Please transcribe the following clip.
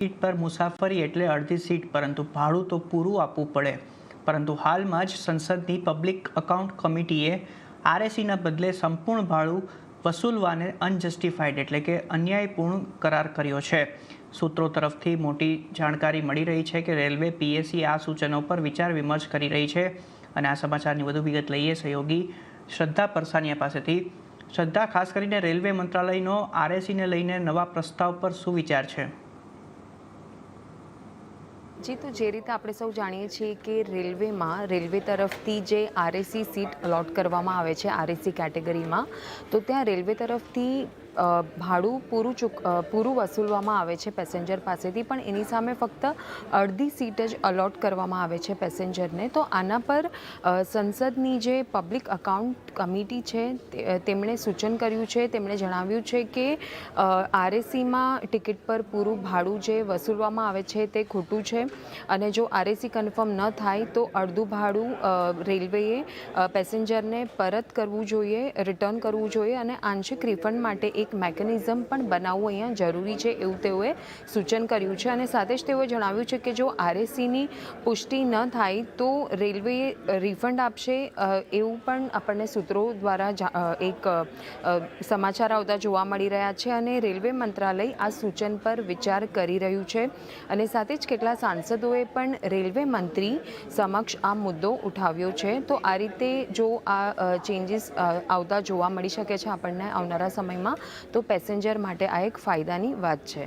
Seat પર મુસાફરી એટલે અડધી સીટ, પરંતુ ભાડું તો પૂરું આપવું પડે. પરંતુ હાલમાં જ સંસદની પબ્લિક અકાઉન્ટ કમિટીએ આરએસીના બદલે સંપૂર્ણ ભાડું વસૂલવાને અનજસ્ટિફાઈડ એટલે કે અન્યાયપૂર્ણ કરાર કર્યો છે. સૂત્રો તરફથી મોટી જાણકારી મળી રહી છે કે રેલવે પીએસસી આ સૂચનો પર વિચાર વિમર્શ કરી રહી છે. અને આ સમાચારની વધુ વિગત લઈએ સહયોગી શ્રદ્ધા પરસાનિયા પાસેથી. શ્રદ્ધા, ખાસ કરીને રેલવે મંત્રાલયનો આરએસીને લઈને નવા પ્રસ્તાવ પર શું વિચાર છે? જી, તો જે રીતે આપણે સૌ જાણીએ છીએ કે રેલવે તરફથી જે આરએસી સીટ અલોટ કરવામાં આવે છે આરએસી કેટેગરીમાં, તો ત્યાં રેલવે તરફથી ભાડું પૂરું વસૂલવામાં આવે છે પેસેન્જર પાસેથી, પણ એની સામે ફક્ત અડધી સીટ જ અલોટ કરવામાં આવે છે પેસેન્જરને. તો આના પર સંસદની જે પબ્લિક અકાઉન્ટ કમિટી છે તેમણે સૂચન કર્યું છે. તેમણે જણાવ્યું છે કે આરએસીમાં ટિકિટ પર પૂરું ભાડું જે વસૂલવામાં આવે છે તે ખોટું છે, અને જો આરએસી કન્ફર્મ ન થાય તો અડધું ભાડું રેલવેએ પેસેન્જરને પરત કરવું જોઈએ, રિટર્ન કરવું જોઈએ, અને આંશિક રિફંડ માટે એક મેકેનિઝમ પણ બનાવવું અહીંયા જરૂરી છે, એવું તેઓએ સૂચન કર્યું છે. અને સાથે જ તેઓએ જણાવ્યું છે કે જો આરએસીની પુષ્ટિ ન થાય તો રેલવે રિફંડ આપશે, એવું પણ આપણને સૂત્રો દ્વારા એક સમાચાર આવતા જોવા મળી રહ્યા છે. અને રેલવે મંત્રાલય આ સૂચન પર વિચાર કરી રહ્યું છે. અને સાથે જ કેટલા સાંસદોએ પણ રેલવે મંત્રી સમક્ષ આ મુદ્દો ઉઠાવ્યો છે. તો આ રીતે જો આ ચેન્જીસ આવતા જોવા મળી શકે છે આપણને આવનારા સમયમાં, તો પેસેન્જર માટે આ એક ફાયદાની વાત છે.